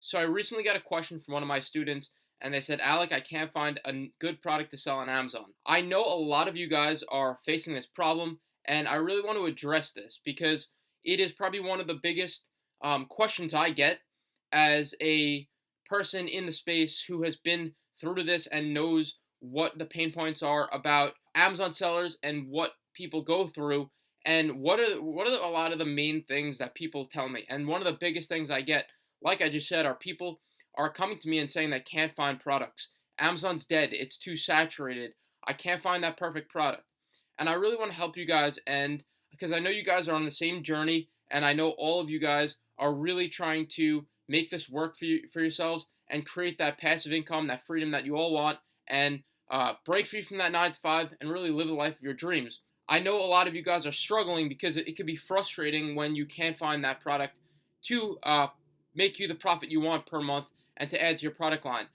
So I recently got a question from one of my students, and they said, Alec, I can't find a good product to sell on Amazon. I know a lot of you guys are facing this problem, and I really want to address this because it is probably one of the biggest questions I get as a person in the space who has been through this and knows what the pain points are about Amazon sellers and what people go through and what are a lot of the main things that people tell me. And one of the biggest things I get, like I just said, are people are coming to me and saying they can't find products. Amazon's dead. It's too saturated. I can't find that perfect product. And I really want to help you guys, and because I know you guys are on the same journey, and I know all of you guys are really trying to make this work for yourselves and create that passive income, that freedom that you all want, and break free from that 9 to 5 and really live the life of your dreams. I know a lot of you guys are struggling because it can be frustrating when you can't find that product to make you the profit you want per month and to add to your product line.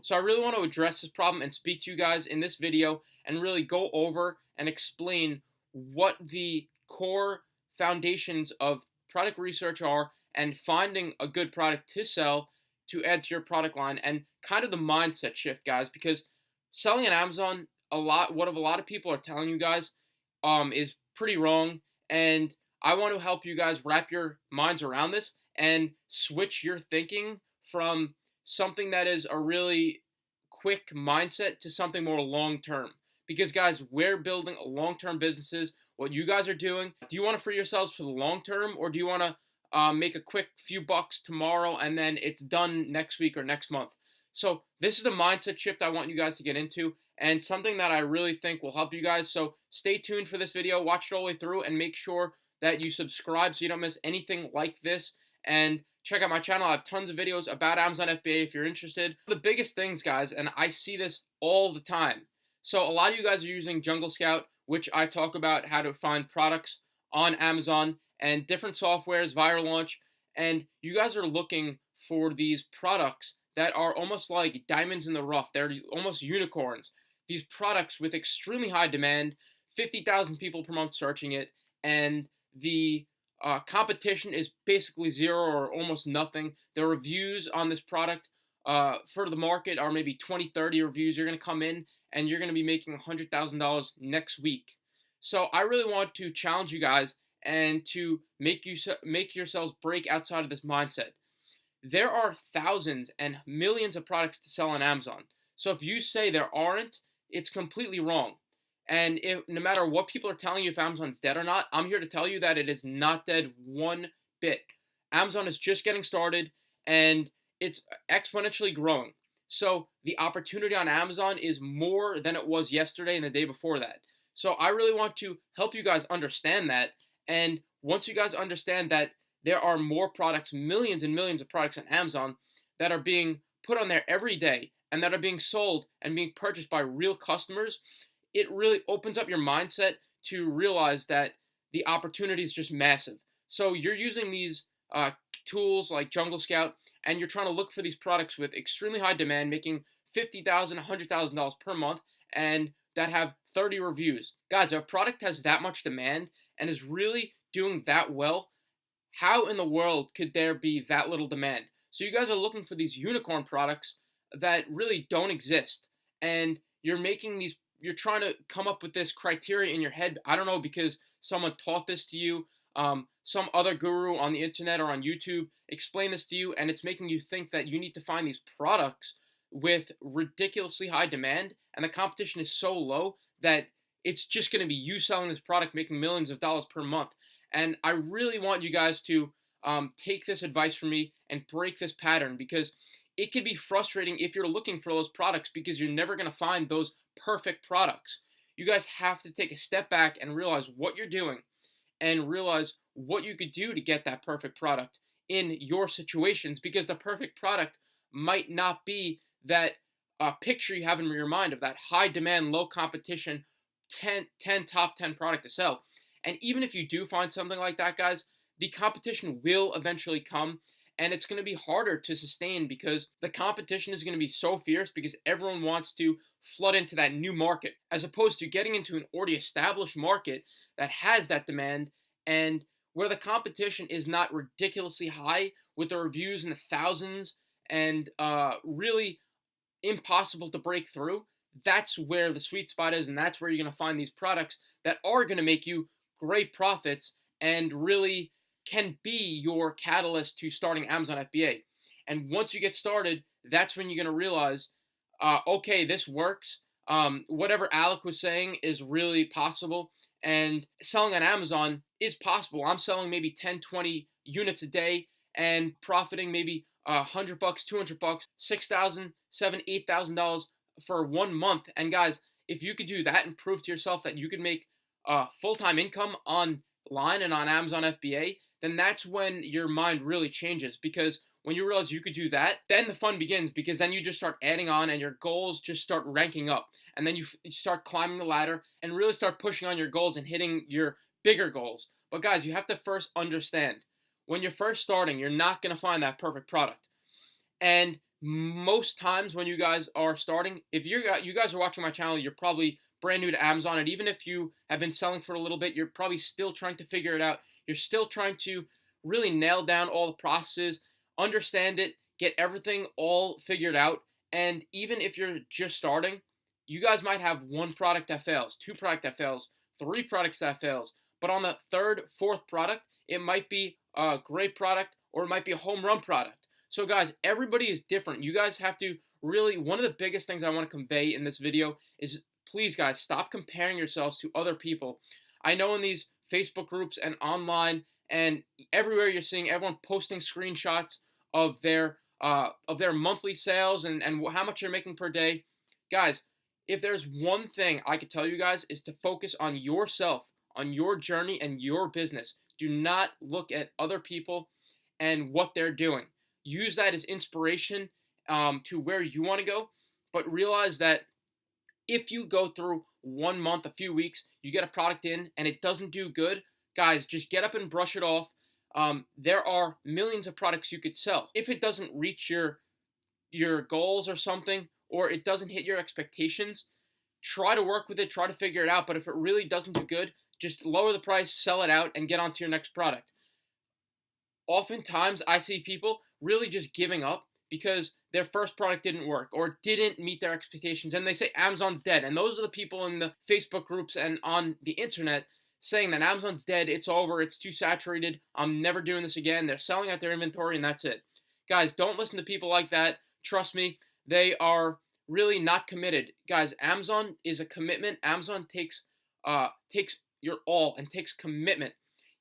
So I really want to address this problem and speak to you guys in this video and really go over and explain what the core foundations of product research are and finding a good product to sell to add to your product line, and kind of the mindset shift, guys, because selling on Amazon, what a lot of people are telling you guys is pretty wrong, and I want to help you guys wrap your minds around this and switch your thinking from something that is a really quick mindset to something more long term. Because, guys, we're building long term businesses. What you guys are doing, do you want to free yourselves for the long term, or do you want to make a quick few bucks tomorrow and then it's done next week or next month? So, this is the mindset shift I want you guys to get into, and something that I really think will help you guys. So, stay tuned for this video, watch it all the way through, and make sure that you subscribe so you don't miss anything like this. And check out my channel. I have tons of videos about Amazon FBA if you're interested. The biggest things, guys, and I see this all the time. So a lot of you guys are using Jungle Scout, which I talk about how to find products on Amazon and different softwares, Viral Launch, and you guys are looking for these products that are almost like diamonds in the rough. They're almost unicorns. These products with extremely high demand, 50,000 people per month searching it, and the competition is basically zero or almost nothing. The reviews on this product for the market are maybe 20, 30 reviews. You're going to come in and you're going to be making $100,000 next week. So I really want to challenge you guys and to make yourselves break outside of this mindset. There are thousands and millions of products to sell on Amazon. So if you say there aren't, it's completely wrong. And no matter what people are telling you if Amazon's dead or not, I'm here to tell you that it is not dead one bit. Amazon is just getting started, and it's exponentially growing. So the opportunity on Amazon is more than it was yesterday and the day before that. So I really want to help you guys understand that. And once you guys understand that there are more products, millions and millions of products on Amazon that are being put on there every day and that are being sold and being purchased by real customers, it really opens up your mindset to realize that the opportunity is just massive. So you're using these tools like Jungle Scout, and you're trying to look for these products with extremely high demand, making $50,000, $100,000 per month, and that have 30 reviews. Guys, if a product has that much demand and is really doing that well, how in the world could there be that little demand? So you guys are looking for these unicorn products that really don't exist, and you're trying to come up with this criteria in your head. I don't know, because someone taught this to you. Some other guru on the internet or on YouTube explained this to you, and it's making you think that you need to find these products with ridiculously high demand, and the competition is so low that it's just going to be you selling this product, making millions of dollars per month. And I really want you guys to take this advice from me and break this pattern, because it can be frustrating if you're looking for those products because you're never going to find those perfect products. You guys have to take a step back and realize what you're doing and realize what you could do to get that perfect product in your situations, because the perfect product might not be that picture you have in your mind of that high demand, low competition, 10 top 10 product to sell. And even if you do find something like that, guys, the competition will eventually come, and it's going to be harder to sustain because the competition is going to be so fierce because everyone wants to flood into that new market, as opposed to getting into an already established market that has that demand and where the competition is not ridiculously high with the reviews in the thousands and really impossible to break through, that's where the sweet spot is, and that's where you're going to find these products that are going to make you great profits and really can be your catalyst to starting Amazon FBA. And once you get started, that's when you're going to realize, okay, this works. Whatever Alec was saying is really possible, and selling on Amazon is possible. I'm selling maybe 10, 20 units a day and profiting maybe $100, $200, $6,000, $7,000, $8,000 for 1 month. And guys, if you could do that and prove to yourself that you can make full-time income online and on Amazon FBA, then that's when your mind really changes. Because when you realize you could do that, then the fun begins, because then you just start adding on and your goals just start ranking up. And then you start climbing the ladder and really start pushing on your goals and hitting your bigger goals. But guys, you have to first understand, when you're first starting, you're not going to find that perfect product. And most times when you guys are starting, if you guys are watching my channel, you're probably brand new to Amazon. And even if you have been selling for a little bit, you're probably still trying to figure it out. You're still trying to really nail down all the processes, understand it, get everything all figured out. And even if you're just starting, you guys might have one product that fails, two product that fails, three products that fails. But on the third, fourth product, it might be a great product or it might be a home run product. So guys, everybody is different. You guys have to really, one of the biggest things I want to convey in this video is, please guys, stop comparing yourselves to other people. I know in these Facebook groups and online and everywhere, you're seeing everyone posting screenshots of their monthly sales and how much they're making per day. Guys, if there's one thing I could tell you guys, is to focus on yourself, on your journey and your business. Do not look at other people and what they're doing. Use that as inspiration to where you want to go, but realize that if you go through 1 month, a few weeks, you get a product in and it doesn't do good, guys, just get up and brush it off. There are millions of products you could sell. If it doesn't reach your goals or something, or it doesn't hit your expectations, try to work with it, try to figure it out. But if it really doesn't do good, just lower the price, sell it out, and get on to your next product. Oftentimes, I see people really just giving up because their first product didn't work or didn't meet their expectations, and they say Amazon's dead. And those are the people in the Facebook groups and on the internet saying that Amazon's dead, it's over, it's too saturated, I'm never doing this again. They're selling out their inventory, and that's it. Guys, don't listen to people like that. Trust me, they are really not committed. Guys, Amazon is a commitment. Amazon takes your all and takes commitment.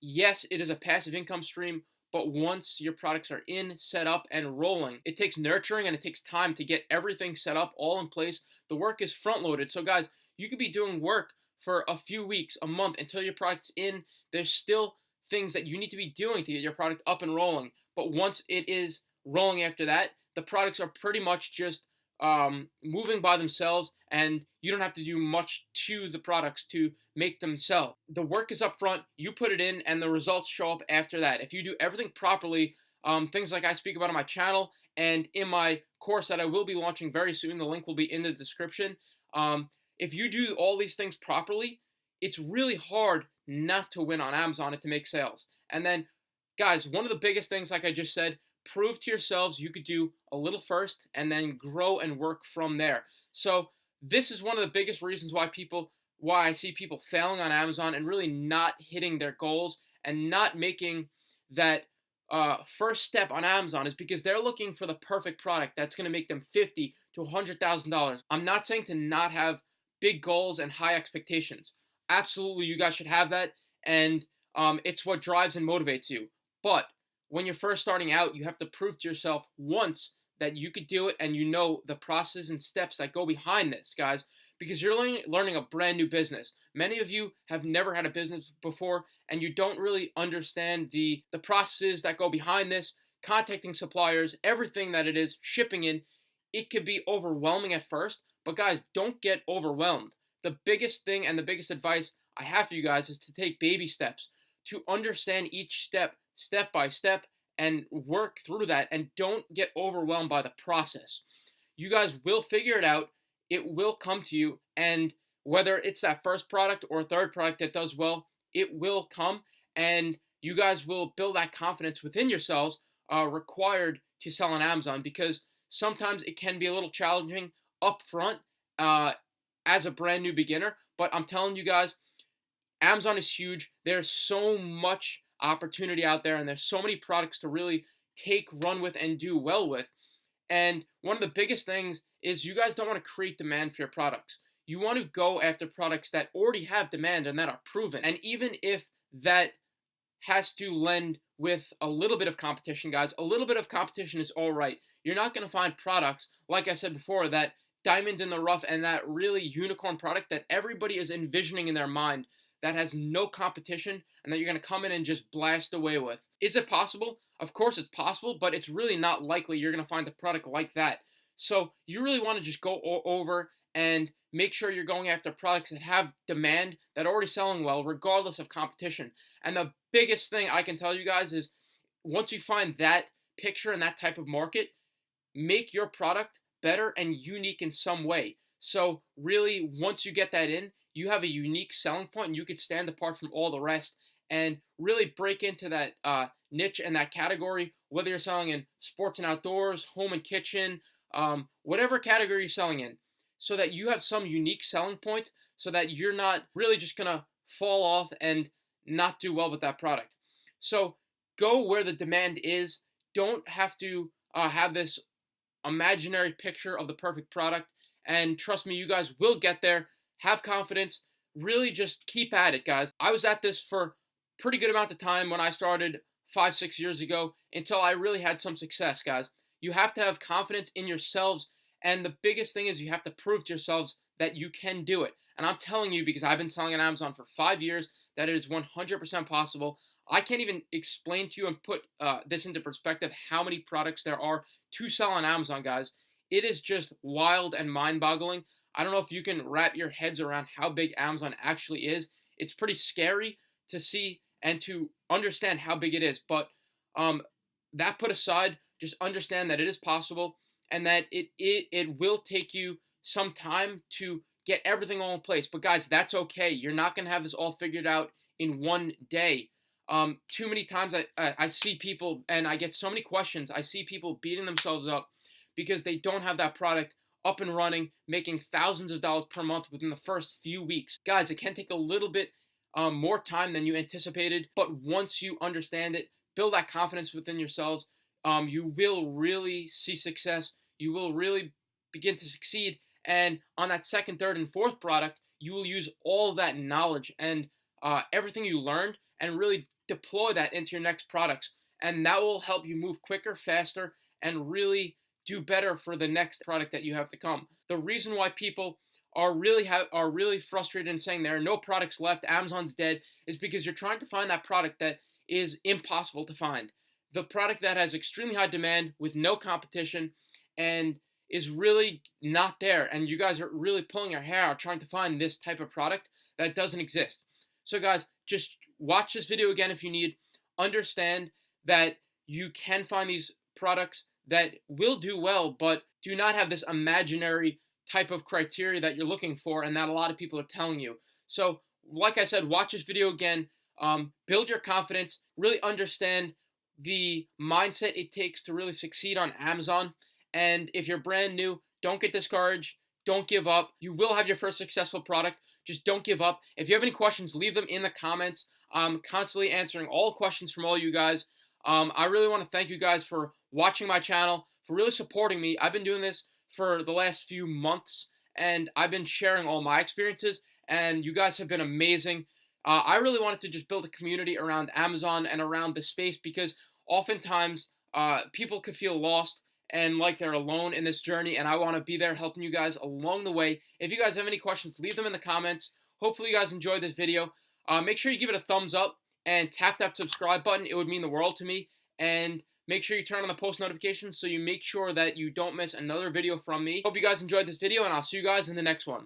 Yes, it is a passive income stream, but once your products are in, set up, and rolling, it takes nurturing and it takes time to get everything set up, all in place. The work is front-loaded. So guys, you could be doing work for a few weeks, a month, until your product's in. There's still things that you need to be doing to get your product up and rolling. But once it is rolling after that, the products are pretty much just moving by themselves, and you don't have to do much to the products to make them sell. The work is up front, you put it in, and the results show up after that. If you do everything properly, things like I speak about on my channel and in my course that I will be launching very soon, the link will be in the description. If you do all these things properly, it's really hard not to win on Amazon and to make sales. And then, guys, one of the biggest things, like I just said, prove to yourselves you could do a little first and then grow and work from there. So this is one of the biggest reasons why I see people failing on Amazon and really not hitting their goals and not making that first step on Amazon, is because they're looking for the perfect product that's going to make them $50,000 to $100,000. I'm not saying to not have big goals and high expectations. Absolutely, you guys should have that, and it's what drives and motivates you. But when you're first starting out, you have to prove to yourself once that you could do it, and you know the process and steps that go behind this, guys, because you're learning a brand new business. Many of you have never had a business before, and you don't really understand the processes that go behind this, contacting suppliers, everything that it is, shipping in. It could be overwhelming at first, but guys, don't get overwhelmed. The biggest thing and the biggest advice I have for you guys is to take baby steps, to understand each step by step, and work through that, and don't get overwhelmed by the process. You guys will figure it out. It will come to you, and whether it's that first product or third product that does well, it will come, and you guys will build that confidence within yourselves required to sell on Amazon, because sometimes it can be a little challenging up front uh, as a brand new beginner. But I'm telling you guys, Amazon is huge. There's so much opportunity out there, and there's so many products to really take, run with, and do well with. And one of the biggest things is you guys don't want to create demand for your products. You want to go after products that already have demand and that are proven. And even if that has to lend with a little bit of competition, guys, a little bit of competition is all right. You're not going to find products, like I said before, that diamond in the rough and that really unicorn product that everybody is envisioning in their mind, that has no competition, and that you're going to come in and just blast away with. Is it possible? Of course it's possible, but it's really not likely you're going to find a product like that. So you really want to just go over and make sure you're going after products that have demand, that are already selling well, regardless of competition. And the biggest thing I can tell you guys is, once you find that picture and that type of market, make your product better and unique in some way. So really, once you get that in, you have a unique selling point, and you could stand apart from all the rest and really break into that niche and that category, whether you're selling in sports and outdoors, home and kitchen, whatever category you're selling in, so that you have some unique selling point, so that you're not really just going to fall off and not do well with that product. So go where the demand is. Don't have to have this imaginary picture of the perfect product. And trust me, you guys will get there. Have confidence. Really just keep at it, guys. I was at this for a pretty good amount of time when I started 5-6 years ago, until I really had some success, guys. You have to have confidence in yourselves, and the biggest thing is you have to prove to yourselves that you can do it. And I'm telling you, because I've been selling on Amazon for 5 years, that it is 100% possible. I can't even explain to you and put this into perspective how many products there are to sell on Amazon, guys. It is just wild and mind-boggling. I don't know if you can wrap your heads around how big Amazon actually is. It's pretty scary to see and to understand how big it is. But that put aside, just understand that it is possible, and that it will take you some time to get everything all in place. But guys, that's okay. You're not going to have this all figured out in one day. Too many times I see people, and I get so many questions. I see people beating themselves up because they don't have that product up and running, making thousands of dollars per month within the first few weeks. Guys, it can take a little bit more time than you anticipated, but once you understand it, build that confidence within yourselves, you will really see success. You will really begin to succeed, and on that second, third, and fourth product, you will use all that knowledge and everything you learned and really deploy that into your next products, and that will help you move quicker, faster, and really do better for the next product that you have to come. The reason why people are really frustrated and saying there are no products left, Amazon's dead, is because you're trying to find that product that is impossible to find. The product that has extremely high demand with no competition and is really not there, and you guys are really pulling your hair out trying to find this type of product that doesn't exist. So guys, just watch this video again if you need. Understand that you can find these products that will do well, but do not have this imaginary type of criteria that you're looking for and that a lot of people are telling you. So like I said, watch this video again, build your confidence, really understand the mindset it takes to really succeed on Amazon. And if you're brand new, don't get discouraged, don't give up. You will have your first successful product. Just don't give up. If you have any questions, leave them in the comments. I'm constantly answering all questions from all you guys. I really want to thank you guys for watching my channel, for really supporting me. I've been doing this for the last few months, and I've been sharing all my experiences, and you guys have been amazing. I really wanted to just build a community around Amazon and around the space, because oftentimes people could feel lost and like they're alone in this journey, and I want to be there helping you guys along the way. If you guys have any questions, leave them in the comments. Hopefully you guys enjoyed this video. Make sure you give it a thumbs up and tap that subscribe button. It would mean the world to me. And make sure you turn on the post notifications so you make sure that you don't miss another video from me. Hope you guys enjoyed this video, and I'll see you guys in the next one.